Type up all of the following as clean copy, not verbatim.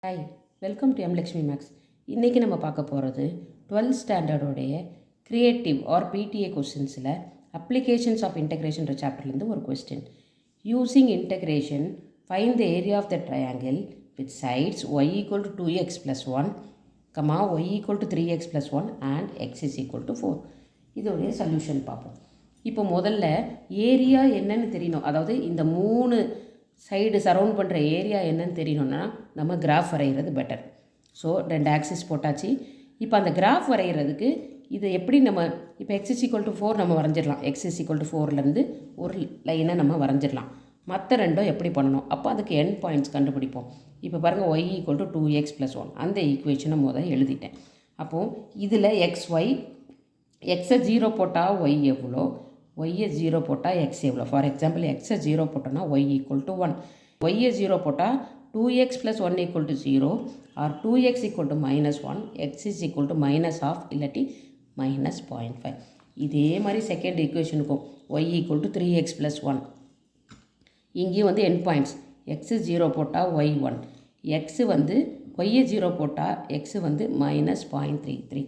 Hi, welcome to Lakshmi maths. இன்றைக்கி நம்ம பார்க்க போகிறது 12th ஸ்டாண்டர்டோடைய க்ரியேட்டிவ் ஆர் பிடிஏ கொஸ்டின்ஸில் அப்ளிகேஷன்ஸ் ஆஃப் இன்டெகிரேஷன்ற சாப்டர்லேருந்து ஒரு question. Using integration find the area of the triangle with sides Y equal to 2x + 1, Y equal to 3x + 1 and X is equal to 4. இதோடைய சொல்யூஷன் பார்ப்போம். இப்போ முதல்ல area என்னன்னு தெரியணும். அதாவது இந்த 3 சைடு சரவுண்ட் பண்ணுற ஏரியா என்னன்னு தெரியணுன்னா நம்ம கிராஃப் வரைகிறது பெட்டர். ஸோ 2 ஆக்சிஸ் போட்டாச்சு. இப்போ அந்த கிராஃப் வரைகிறதுக்கு இதை எப்படி நம்ம இப்போ x = 4 நம்ம வரைஞ்சிடலாம். x = 4லேருந்து ஒரு லைனை நம்ம வரைஞ்சிடலாம். மற்ற ரெண்டும் எப்படி பண்ணணும், அப்போ அதுக்கு எண்ட் பாயிண்ட்ஸ் கண்டுபிடிப்போம். இப்போ பாருங்கள், y = 2x + 1 அந்த ஈக்குவேஷனை முதல் எழுதிட்டேன். அப்போது இதில் எக்ஸை 0 போட்டால் y எவ்வளோ, ஒய்யை 0 போட்டால் எக்ஸ் எவ்வளோ. ஃபார் எக்ஸாம்பிள் எக்ஸை 0 போட்டோன்னா ஒய் ஈக்குவல் டு 1, ஒய்யை 0 போட்டால் 2x + 1 = 0 or 2x = -1, X is equal to -1/2 இல்லாட்டி -0.5. இதே மாதிரி செகண்ட் ஈக்குவேஷனுக்கும் ஒய் ஈக்குவல் டு 3x + 1. இங்கேயும் வந்து எண்ட் பாயிண்ட்ஸ் எக்ஸு 0 போட்டால் ஒய் 1, எக்ஸு வந்து ஒய்யை 0 போட்டால் எக்ஸு வந்து -0.33.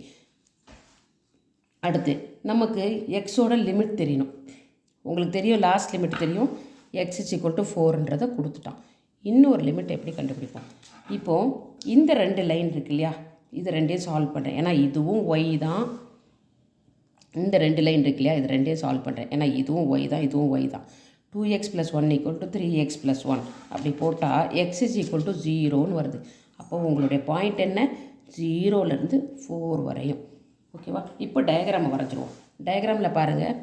அடுத்து நமக்கு எக்ஸோட லிமிட் தெரியணும். உங்களுக்கு தெரியும், லாஸ்ட் லிமிட் தெரியும், எக்ஸ் = 4ன்றதை கொடுத்துட்டான். இன்னொரு லிமிட் எப்படி கண்டுபிடிப்போம்? இப்போது இந்த 2 லைன் இருக்கு இல்லையா, இது ரெண்டையும் சால்வ் பண்ணுறேன். ஏன்னா இதுவும் ஒய் தான், இந்த 2 லைன் இருக்கு இல்லையா, இது ரெண்டையும் சால்வ் பண்ணுறேன். ஏன்னா இதுவும் ஒய் தான், இதுவும் ஒய் தான். 2x + 1 = 3x + 1 அப்படி போட்டால் எக்ஸ் இஸ் ஈக்குவல் டு 0ன்னு வருது. அப்போது உங்களுடைய பாயிண்ட் என்ன, 0லேருந்து 4 வரையும். ஓகேவா? இப்போ டயக்ராமை வரைஞ்சிருவோம். டயக்ராமில் பாருங்கள்,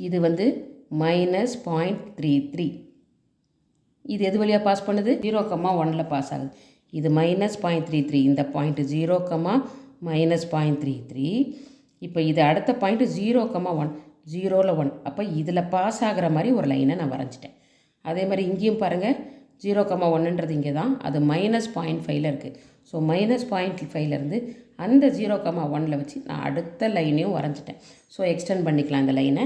இது வந்து -0.33. இது எது வழியாக பாஸ் பண்ணுது, 0,1ல் பாஸ் ஆகுது. இது -0.33, இந்த பாயிண்ட்டு 0,-0.33. இப்போ இது அடுத்த பாயிண்ட்டு 0,1, 0ல் 1. அப்போ இதில் பாஸ் ஆகிற மாதிரி ஒரு லைனை நான் வரைஞ்சிட்டேன். அதே மாதிரி இங்கேயும் பாருங்கள், 0,1ன்றது இங்கே தான், அது -0.5ல் இருக்குது. ஸோ -0.5லேருந்து அந்த 0,1ல் வச்சு நான் அடுத்த லைனையும் வரைஞ்சிட்டேன். ஸோ எக்ஸ்டெண்ட் பண்ணிக்கலாம் இந்த லைனை.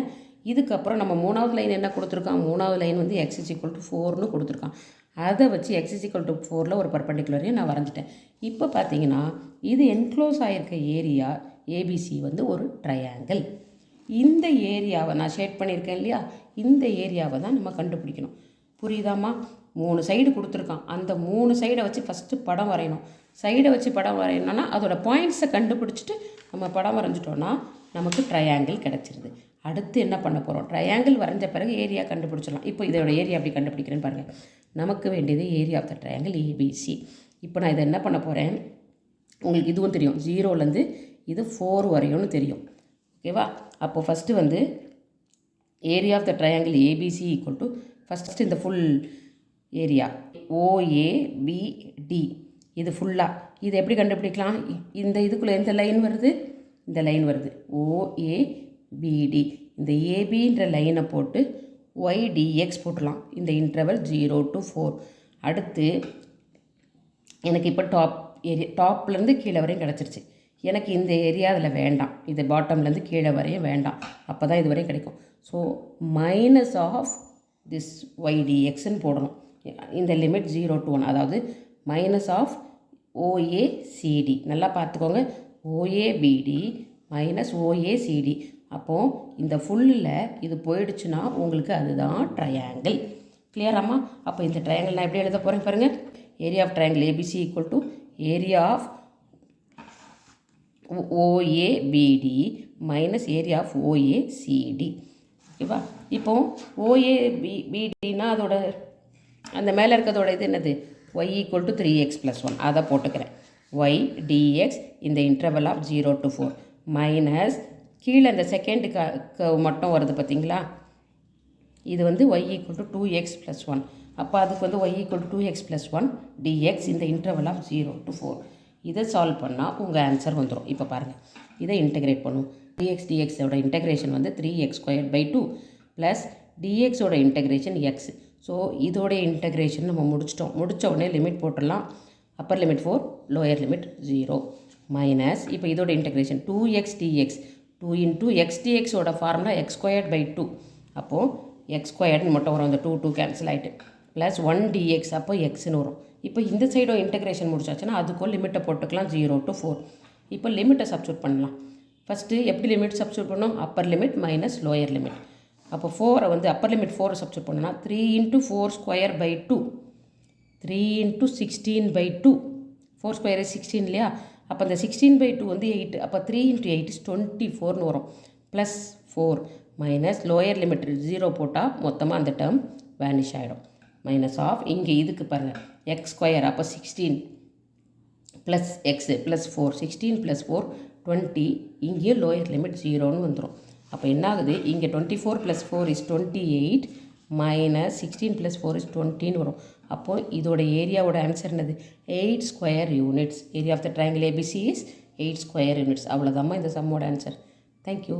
இதுக்கப்புறம் நம்ம 3வது லைன் என்ன கொடுத்துருக்கான், 3வது லைன் வந்து x = 4ன்னு கொடுத்துருக்கான். அதை வச்சு x = 4ல் ஒரு பர்பண்டிகுலரையும் நான் வரைஞ்சிட்டேன். இப்போ பார்த்தீங்கன்னா இது என்க்ளோஸ் ஆகிருக்க ஏரியா ஏபிசி வந்து ஒரு ட்ரையாங்கிள். இந்த ஏரியாவை நான் ஷேட் பண்ணியிருக்கேன் இல்லையா, இந்த ஏரியாவை தான் நம்ம கண்டுபிடிக்கணும். புரியுதாம்மா? 3 சைடு கொடுத்துருக்கான். அந்த 3 சைடை வச்சு ஃபஸ்ட்டு படம் வரையணும். சைடை வச்சு படம் வரையணும்னா அதோட பாயிண்ட்ஸை கண்டுபிடிச்சிட்டு நம்ம படம் வரைஞ்சிட்டோன்னா நமக்கு ட்ரையாங்கிள் கிடச்சிருது. அடுத்து என்ன பண்ண போகிறோம், ட்ரையாங்கிள் வரைஞ்ச பிறகு ஏரியா கண்டுபிடிச்சிடலாம். இப்போ இதோட ஏரியா அப்படி கண்டுபிடிக்கிறேன்னு பாருங்கள். நமக்கு வேண்டியது area of the triangle ABC. இப்போ நான் இதை என்ன பண்ண போகிறேன், உங்களுக்கு இதுவும் தெரியும், 0லேருந்து இது 4 வரையும்னு தெரியும். ஓகேவா? அப்போது ஃபஸ்ட்டு வந்து area of the triangle ABC equal to first இந்த ஃபுல் ஏரியா OABD, இது ஃபுல்லாக. இது எப்படி கண்டுபிடிக்கலாம், இந்த இதுக்குள்ளே எந்த லைன் வருது, இந்த லைன் வருது OABD. இந்த ஏபின்ற லைனை போட்டு YDX போட்டுடலாம். இந்த இன்டர்வல் 0 to 4. அடுத்து எனக்கு இப்போ டாப்லேருந்து கீழே வரையும் கிடச்சிருச்சு. எனக்கு இந்த ஏரியா அதில் வேண்டாம், இது பாட்டம்லேருந்து கீழே வரையும் வேண்டாம். அப்போ தான் இது வரையும் கிடைக்கும். ஸோ -this YDXன்னு போடணும். இந்த லிமிட் 0 to 1, அதாவது -OACD. நல்லா பார்த்துக்கோங்க, OABD -OACD. அப்போது இந்த ஃபுல்லில் இது போயிடுச்சுன்னா உங்களுக்கு அதுதான் ட்ரையாங்கிள். கிளியராம்மா? அப்போ இந்த ட்ரையாங்கிள் நான் எப்படி எழுத போகிறேன் பாருங்கள். Area of triangle ABC equal to area of OABD minus area of OACD. ஓகேவா? இப்போது OABDனா அதோட அந்த மேலே இருக்கிறதோட இது என்னது, y = 3x + 1 அதை போட்டுக்கிறேன். YDX இந்த இன்டர்வல் ஆஃப் 0 to 4 மைனஸ் கீழே இந்த செகண்டுக்கு மட்டும் வருது பார்த்தீங்களா, இது வந்து y = 2x + 1. அப்போ அதுக்கு வந்து y = 2x + 1 dx இந்த இன்டர்வல் ஆஃப் 0 to 4. இதை சால்வ் பண்ணால் உங்கள் ஆன்சர் வந்துடும். இப்போ பாருங்கள், இதை இன்டெகிரேட் பண்ணும். dxோட இன்டெகிரேஷன் வந்து 3x² + dxோட இன்டெகிரேஷன் x. ஸோ இதோடைய இன்டெகிரேஷன் நம்ம முடித்த உடனே லிமிட் போட்டுடலாம். Upper limit 4, lower limit 0 minus இப்போ இதோட இன்டெகிரேஷன் 2x dx, 2 × x dxோட ஃபார்முலா x²/2. அப்போது x² மட்டும் வரும், அந்த 2 கேன்சல் ஆகிட்டு +1 dx அப்போ xன்னு வரும். இப்போ இந்த சைடும் இன்டெகிரேஷன் முடிச்சாச்சுன்னா அதுக்கும் லிமிட்டை போட்டுக்கலாம் 0 to 4. இப்போ லிமிட்டை சப்ஸ்டியூட் பண்ணலாம். ஃபஸ்ட்டு எப்படி லிமிட் சப்ஸ்டியூட் பண்ணோம்? Upper limit minus lower limit. அப்போ 4 வந்து அப்பர் லிமிட் 4 சப்ஸ்டியூட் பண்ணோன்னா 3 × 4 ஸ்கொயர் பை 2, 3 × 16/2. 4 ஸ்கொயர் 16 இல்லையா? அப்போ அந்த 16/2 வந்து 8. அப்போ 3 × 8 is 24ன்னு வரும். ப்ளஸ் 4 மைனஸ் லோயர் லிமிட் 0 போட்டால் மொத்தமாக அந்த டேர்ம் வேனிஷ் ஆகிடும். மைனஸ் ஆஃப் இங்கே இதுக்கு பாருங்கள் எக்ஸ் ஸ்கொயர், அப்போ 16 ப்ளஸ் எக்ஸு ப்ளஸ் 4, 16 + 4 20. இங்கேயும் லோயர் லிமிட் 0ன்னு வந்துடும். அப்போ என்ன ஆகுது? இங்கே 24 + 4 is 28 மைனஸ் 16 + 4 is 20ன்னு வரும். அப்போது இதோட ஏரியாவோட ஆன்சர் என்னது? 8 square units. Area of the triangle ABC is 8 square units. அவ்வளோதாம்மா இந்த சம்மோட ஆன்சர். தேங்க்யூ.